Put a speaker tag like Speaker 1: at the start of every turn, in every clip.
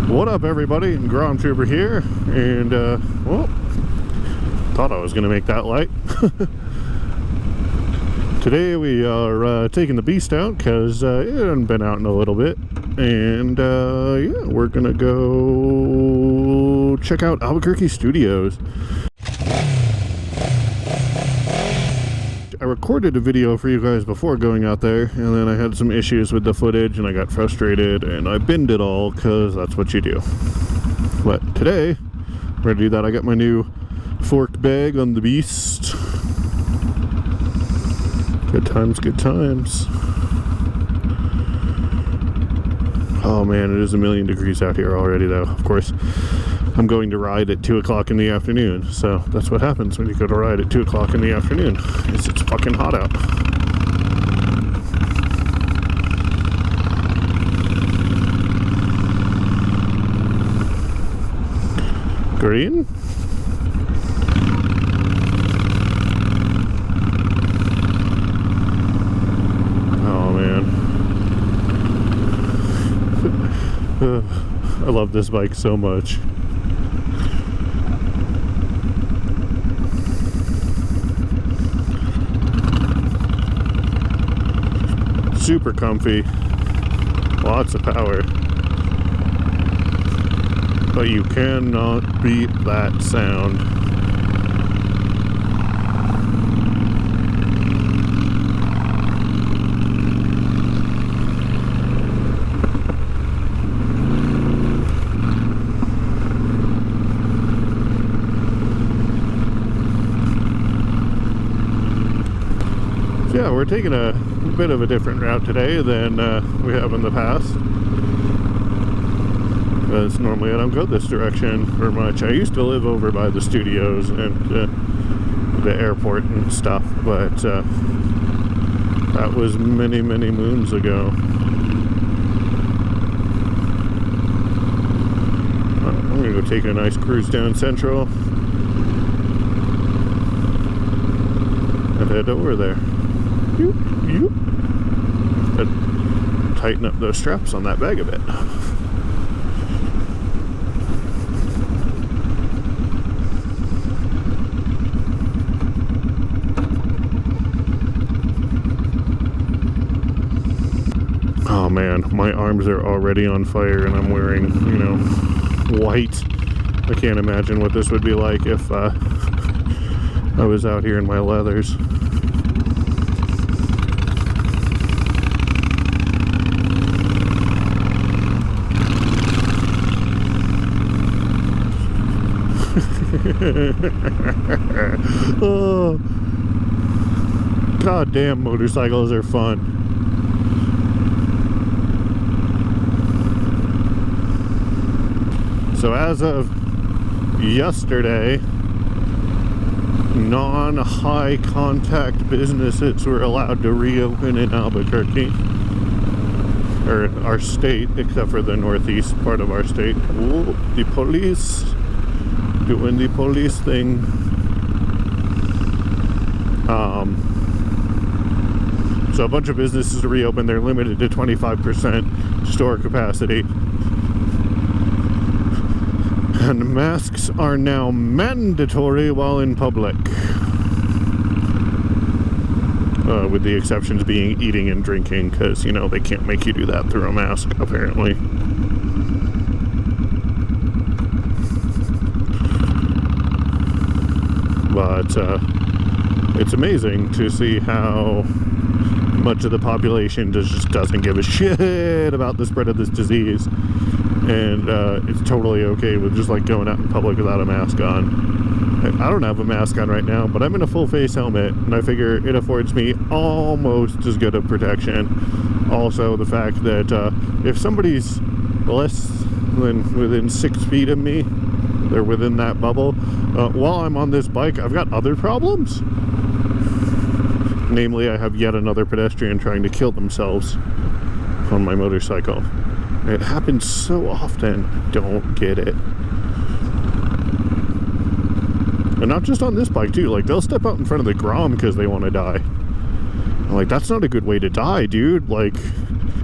Speaker 1: What up, everybody? Grom Trooper here, and well, thought I was gonna make that light. Today we are taking the beast out because it hadn't been out in a little bit, and yeah, we're gonna go check out Albuquerque Studios. I recorded a video for you guys before going out there, and then I had some issues with the footage and I got frustrated and I binned it all because that's what you do. But today, we're gonna do that. I got my new forked bag on the beast. Good times, good times. Oh man, it is a million degrees out here already though. Of course, I'm going to ride at 2 o'clock in the afternoon, so that's what happens when you go to ride at 2 o'clock in the afternoon, is it's fucking hot out. Green? Oh man. I love this bike so much. Super comfy, lots of power, but you cannot beat that sound. Yeah, we're taking a bit of a different route today than we have in the past, because normally I don't go this direction very much. I used to live over by the studios and the airport and stuff, but that was many moons ago. I'm gonna go take a nice cruise down Central and head over there. Yoop, yoop. Tighten up those straps on that bag a bit. Oh man, my arms are already on fire and I'm wearing, you know, white. I can't imagine what this would be like if I was out here in my leathers. Oh, goddamn, motorcycles are fun. So as of yesterday, non-high contact businesses were allowed to reopen in Albuquerque, or our state, except for the northeast part of our state. Ooh, the police doing the police thing. So a bunch of businesses are reopened. They're limited to 25% store capacity. And masks are now mandatory while in public. With the exceptions being eating and drinking, because, you know, they can't make you do that through a mask, apparently. But it's amazing to see how much of the population just doesn't give a shit about the spread of this disease, and it's totally okay with just like going out in public without a mask on. I don't have a mask on right now, but I'm in a full face helmet, and I figure it affords me almost as good of protection. Also, the fact that if somebody's less than within 6 feet of me, they're within that bubble. While I'm on this bike, I've got other problems. Namely, I have yet another pedestrian trying to kill themselves on my motorcycle. It happens so often. Don't get it. And not just on this bike too. Like, they'll step out in front of the Grom because they want to die. I'm like, that's not a good way to die, dude. Like,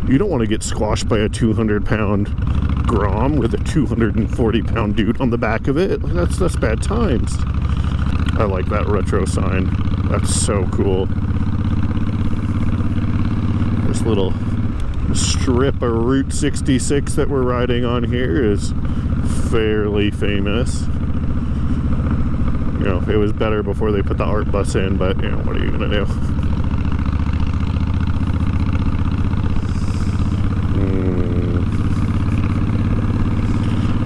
Speaker 1: you don't want to get squashed by a 200-pound Grom with a 240-pound dude on the back of it. Like, that's bad times. I like that retro sign. That's so cool. This little strip of Route 66 that we're riding on here is fairly famous. You know, it was better before they put the art bus in, but, you know, what are you gonna do?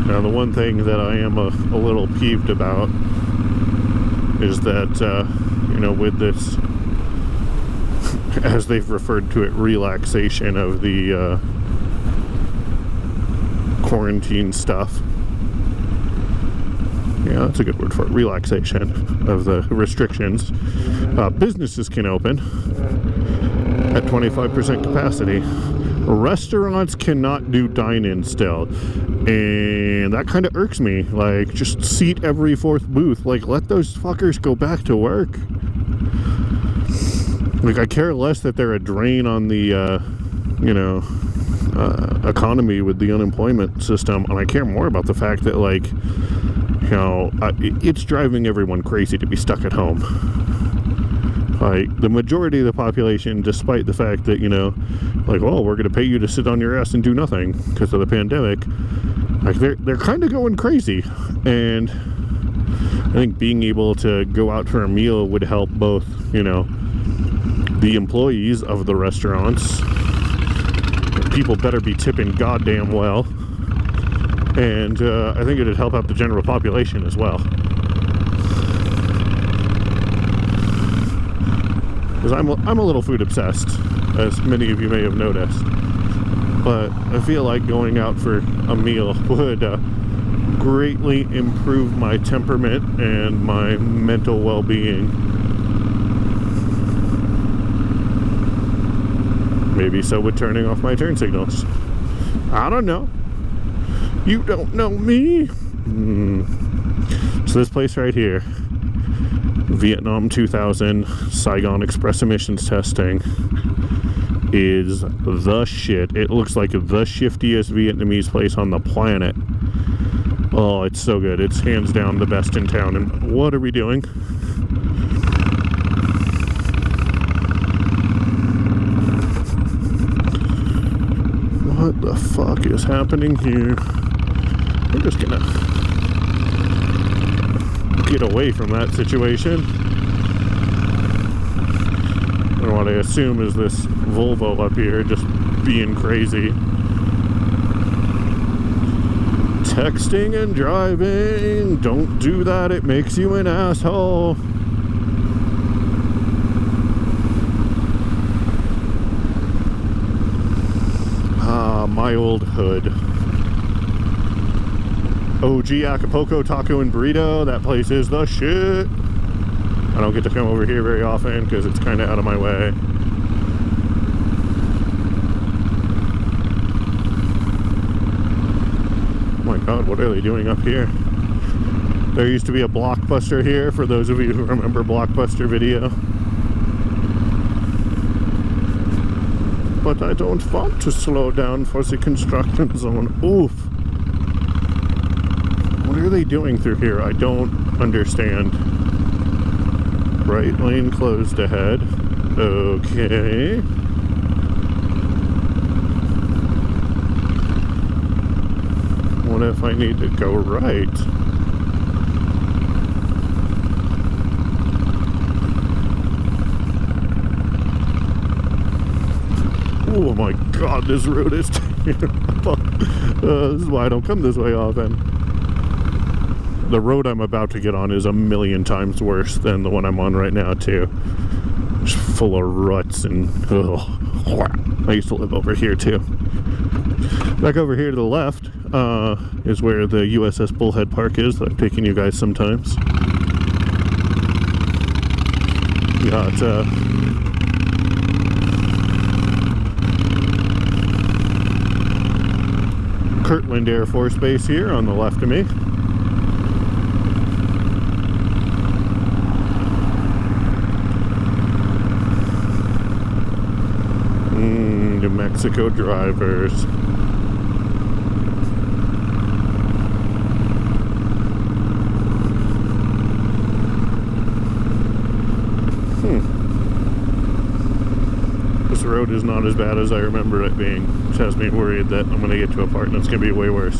Speaker 1: Now, the one thing that I am a little peeved about is that, you know, with this, as they've referred to it, relaxation of the quarantine stuff. Yeah, that's a good word for it. Relaxation of the restrictions. Businesses can open at 25% capacity. Restaurants cannot do dine-in still. And that kind of irks me. Like, just seat every fourth booth. Like, let those fuckers go back to work. Like, I care less that they're a drain on the, you know, economy with the unemployment system. And I care more about the fact that, like, you know, it's driving everyone crazy to be stuck at home. Like, the majority of the population, despite the fact that, you know, like, oh, we're going to pay you to sit on your ass and do nothing because of the pandemic, like, they're kind of going crazy. And I think being able to go out for a meal would help both, you know, the employees of the restaurants. People better be tipping goddamn well. And I think it'd help out the general population as well. Because I'm a little food obsessed, as many of you may have noticed. But I feel like going out for a meal would greatly improve my temperament and my mental well-being. Maybe so would turning off my turn signals. I don't know. You don't know me. So this place right here, Vietnam 2000 Saigon Express emissions testing, is the shit. It looks like the shiftiest Vietnamese place on the planet. Oh, it's so good. It's hands down the best in town. And what are we doing? What the fuck is happening here? We're just gonna get away from that situation. And what I assume is this Volvo up here just being crazy. Texting and driving, don't do that, it makes you an asshole. My old hood. OG Acapulco Taco and Burrito, that place is the shit. I don't get to come over here very often because it's kind of out of my way. Oh my god, what are they doing up here? There used to be a Blockbuster here, for those of you who remember Blockbuster Video. But I don't want to slow down for the construction zone. Oof. What are they doing through here? I don't understand. Right lane closed ahead. Okay. What if I need to go right? Oh my god, this road is terrible. This is why I don't come this way often. The road I'm about to get on is a million times worse than the one I'm on right now, too. Just full of ruts and... I used to live over here, too. Back over here to the left is where the USS Bullhead Park is that I've taken you guys sometimes. We got... Kirtland Air Force Base here on the left of me. New Mexico drivers. road is not as bad as I remember it being, which has me worried that I'm going to get to a part and it's going to be way worse.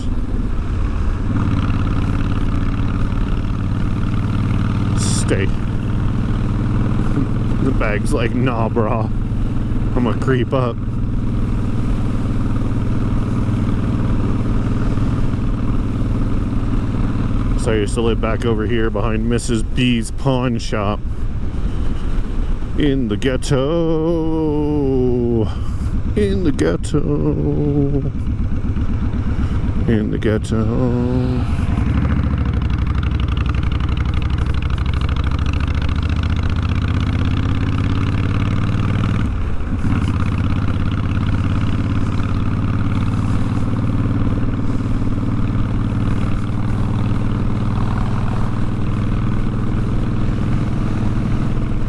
Speaker 1: Stay. The bag's like, nah, brah. I'm gonna creep up. So I used to live back over here behind Mrs. B's pawn shop. In the ghetto. In the ghetto. In the ghetto.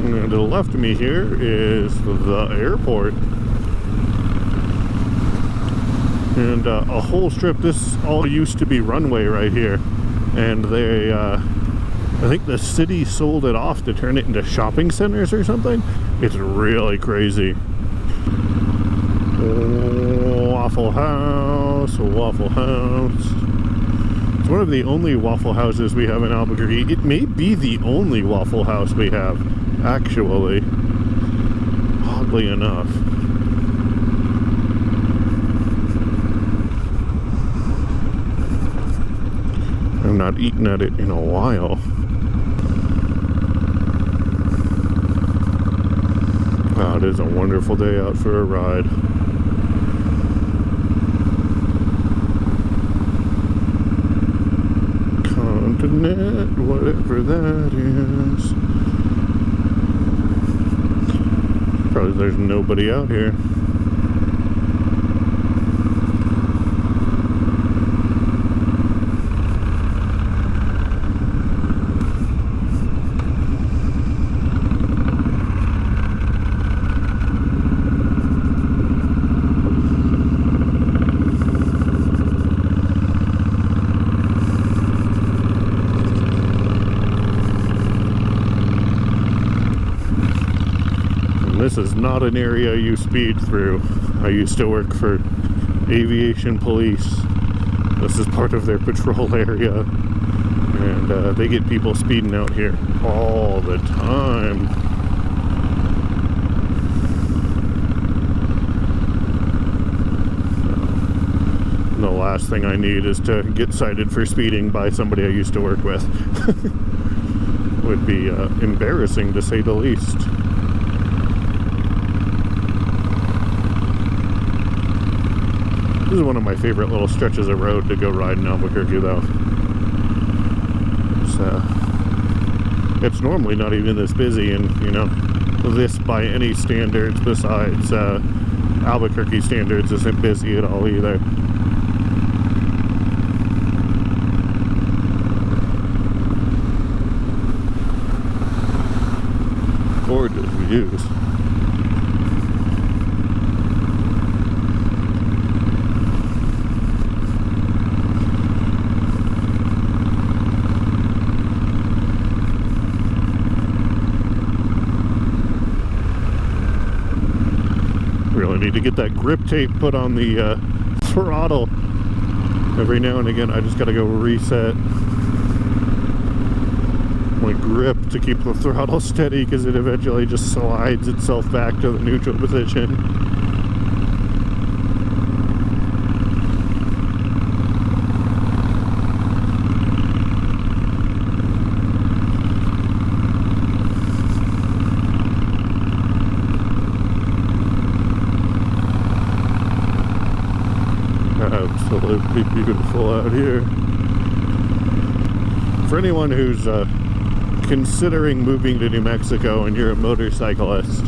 Speaker 1: And to the left of me here is the airport. And a whole strip, this all used to be runway right here. And they, I think the city sold it off to turn it into shopping centers or something. It's really crazy. Waffle House, Waffle House. It's one of the only Waffle Houses we have in Albuquerque. It may be the only Waffle House we have, actually. Oddly enough. I've not eaten at it in a while. Wow, it is a wonderful day out for a ride. Continent, whatever that is. Probably there's nobody out here. This is not an area you speed through. I used to work for aviation police. This is part of their patrol area. And they get people speeding out here all the time. And the last thing I need is to get cited for speeding by somebody I used to work with. Would be embarrassing to say the least. This is one of my favorite little stretches of road to go ride in Albuquerque, though. It's normally not even this busy, and, you know, this by any standards besides Albuquerque standards isn't busy at all either. Gorgeous views. Really need to get that grip tape put on the throttle. Every now and again I just gotta go reset my grip to keep the throttle steady, because it eventually just slides itself back to the neutral position. Absolutely beautiful out here. For anyone who's considering moving to New Mexico and you're a motorcyclist,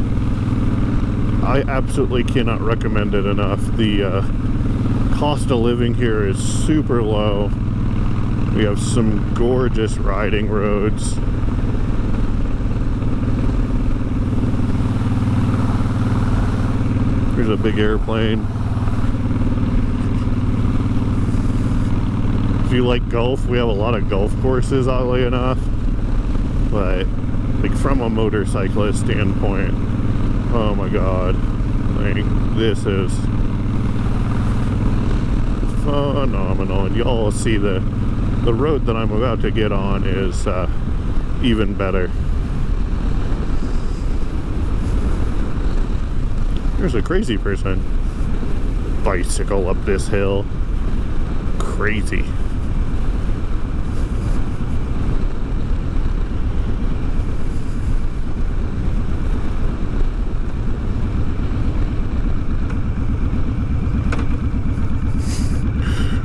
Speaker 1: I absolutely cannot recommend it enough. The cost of living here is super low. We have some gorgeous riding roads. There's a big airplane. If you like golf, we have a lot of golf courses, oddly enough. But, like, from a motorcyclist standpoint, oh my god, Like, this is phenomenal. And y'all see the road that I'm about to get on is even better. There's a crazy person. Bicycle up this hill. Crazy.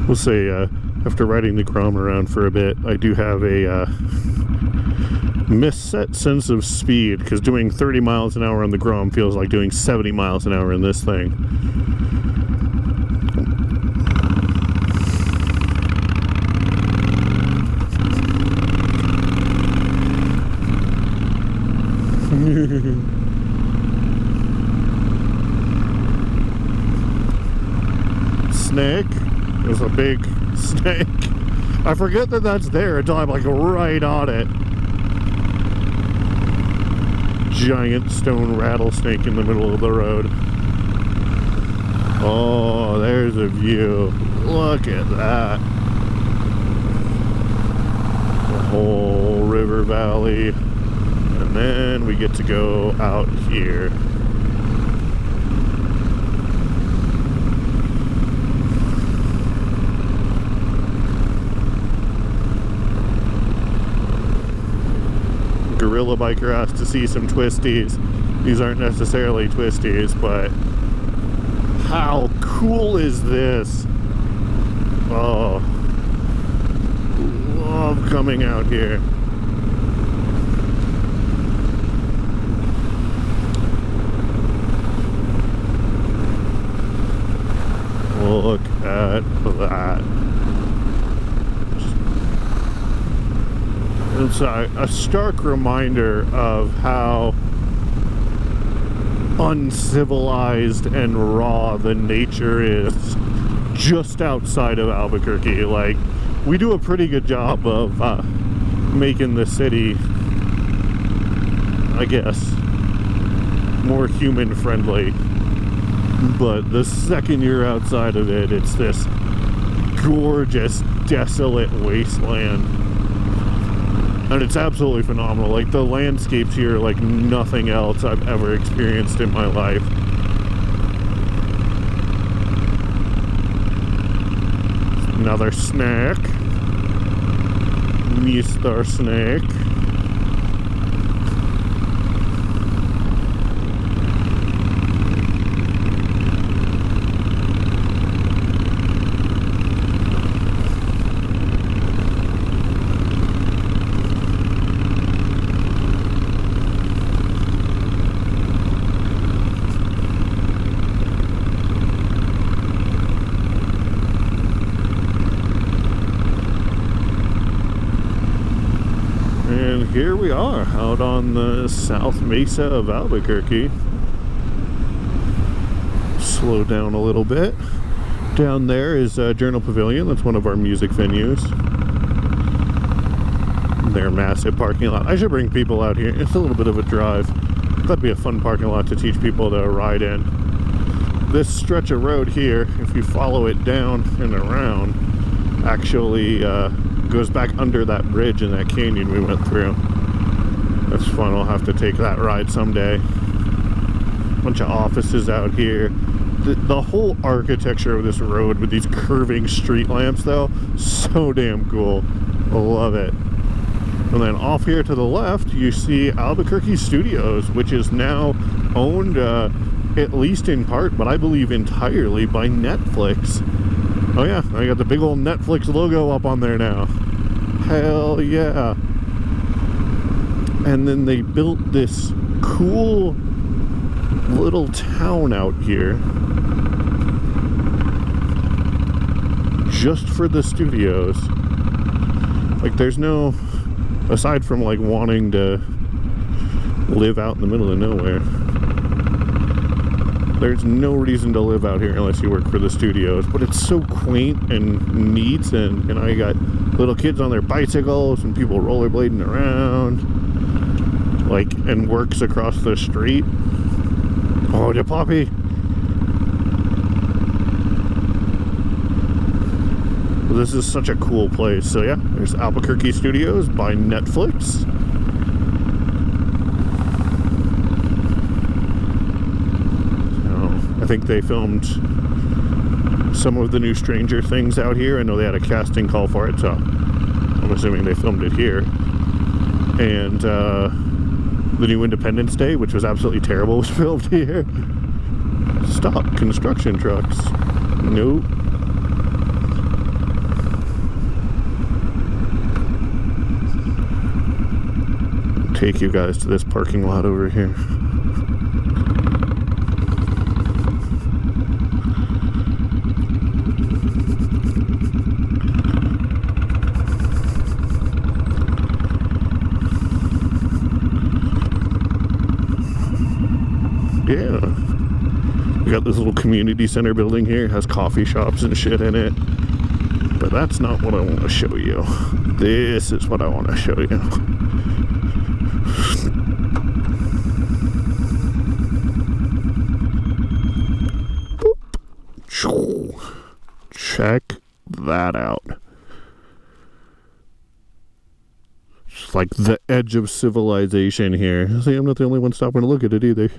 Speaker 1: We'll say, after riding the Grom around for a bit, I do have a misset sense of speed, because doing 30 miles an hour on the Grom feels like doing 70 miles an hour in this thing. Snake. There's a big snake. I forget that that's there until I'm like right on it. Giant stone rattlesnake in the middle of the road. Oh, there's a view. Look at that. The whole river valley. And then we get to go out here. Gorilla biker has to see some twisties. These aren't necessarily twisties, but how cool is this? Oh, love coming out here. Look at that. It's a stark reminder of how uncivilized and raw the nature is just outside of Albuquerque. Like, we do a pretty good job of making the city, I guess, more human friendly. But the second you're outside of it, it's this gorgeous, desolate wasteland. And it's absolutely phenomenal. Like, the landscapes here are like nothing else I've ever experienced in my life. Another snake. Mr. Snake. Here we are, out on the South Mesa of Albuquerque. Slow down a little bit. Down there is Journal Pavilion. That's one of our music venues. Their massive parking lot. I should bring people out here. It's a little bit of a drive. That'd be a fun parking lot to teach people to ride in. This stretch of road here, if you follow it down and around, actually goes back under that bridge in that canyon we went through. That's fun. I'll have to take that ride someday. Bunch of offices out here. The whole architecture of this road with these curving street lamps, though, so damn cool. I love it. And then off here to the left, you see Albuquerque Studios, which is now owned, at least in part, but I believe entirely, by Netflix. Oh yeah, I got the big old Netflix logo up on there now. Hell yeah. And then they built this cool little town out here just for the studios. Like, there's no, aside from like wanting to live out in the middle of nowhere, there's no reason to live out here unless you work for the studios. But it's so quaint and neat, and I got little kids on their bicycles and people rollerblading around, like, and works across the street. Oh, the puppy! This is such a cool place. So yeah, there's Albuquerque Studios by Netflix. I think they filmed some of the new Stranger Things out here. I know they had a casting call for it, so I'm assuming they filmed it here. And the new Independence Day, which was absolutely terrible, was filmed here. Stop construction trucks. Nope. Take you guys to this parking lot over here. Yeah, we got this little community center building here. It has coffee shops and shit in it, but that's not what I want to show you. This is what I want to show you. Boop. Check that out. It's like the edge of civilization here. See, I'm not the only one stopping to look at it either.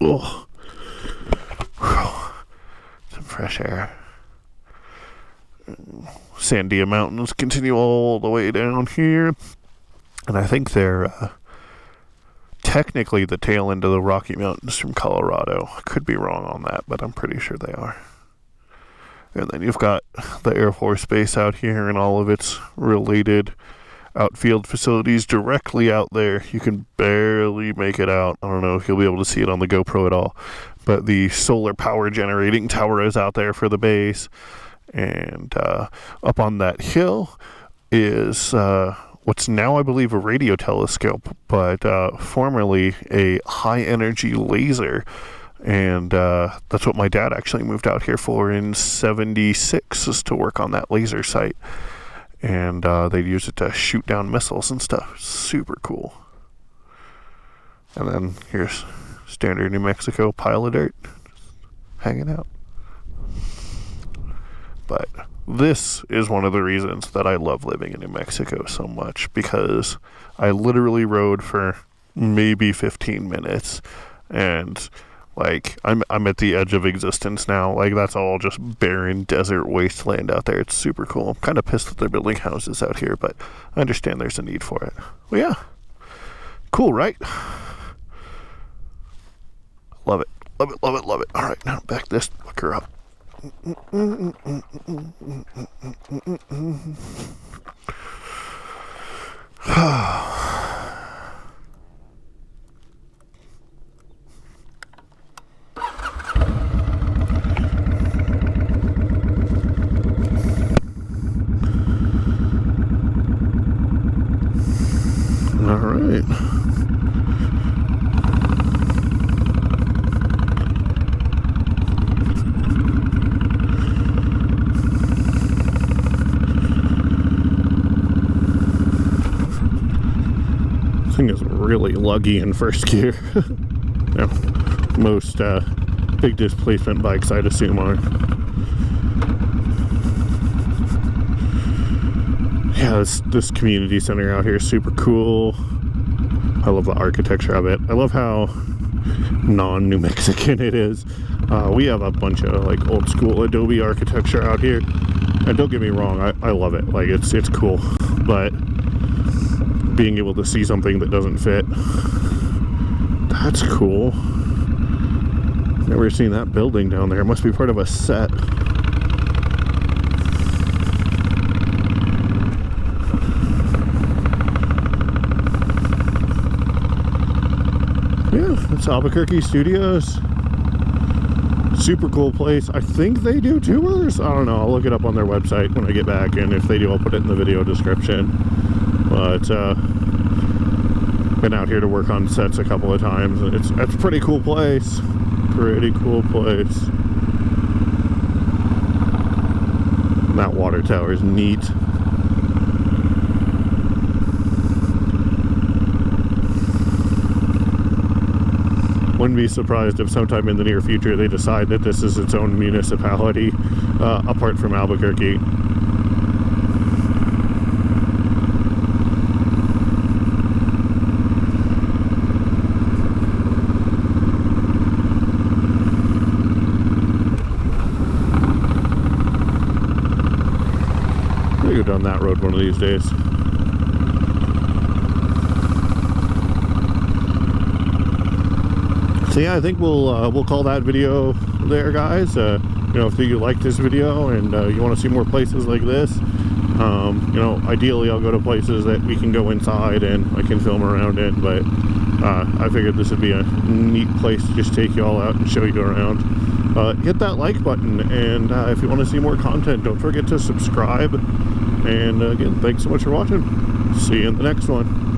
Speaker 1: Oh, some fresh air. Sandia Mountains continue all the way down here, and I think they're technically the tail end of the Rocky Mountains from Colorado. I could be wrong on that, but I'm pretty sure they are. And then you've got the Air Force Base out here and all of its related outfield facilities directly out there. You can barely make it out. I don't know if you'll be able to see it on the GoPro at all, but the solar power generating tower is out there for the base. And up on that hill is what's now, I believe, a radio telescope, but formerly a high energy laser. And that's what my dad actually moved out here for in '76, is to work on that laser site. And they'd use it to shoot down missiles and stuff. Super cool. And then here's standard New Mexico pile of dirt, hanging out. But this is one of the reasons that I love living in New Mexico so much, because I literally rode for maybe 15 minutes, and like I'm at the edge of existence now. Like, that's all just barren desert wasteland out there. It's super cool. I'm kind of pissed that they're building houses out here, but I understand there's a need for it. Well, yeah, cool, right? Love it, love it, love it, love it. All right, now back this fucker up. All right. This thing is really luggy in first gear. Yeah, most big displacement bikes, I'd assume, are. Yeah, this community center out here is super cool. I love the architecture of it. I love how non-New Mexican it is. We have a bunch of like old school Adobe architecture out here, and don't get me wrong, I love it. Like, it's cool, but being able to see something that doesn't fit, that's cool. Never seen that building down there. It must be part of a set. Yeah, it's Albuquerque Studios. Super cool place. I think they do tours. I don't know. I'll look it up on their website when I get back, and if they do, I'll put it in the video description. But been out here to work on sets a couple of times. It's a pretty cool place. Pretty cool place. That water tower is neat. wouldn't be surprised if sometime in the near future they decide that this is its own municipality apart from Albuquerque. We'll go down that road one of these days. So yeah, I think we'll call that video there, guys. You know, if you like this video and you want to see more places like this, you know, ideally I'll go to places that we can go inside and I can film around it. But I figured this would be a neat place to just take you all out and show you around. Hit that like button, and if you want to see more content, don't forget to subscribe. And again, thanks so much for watching. See you in the next one.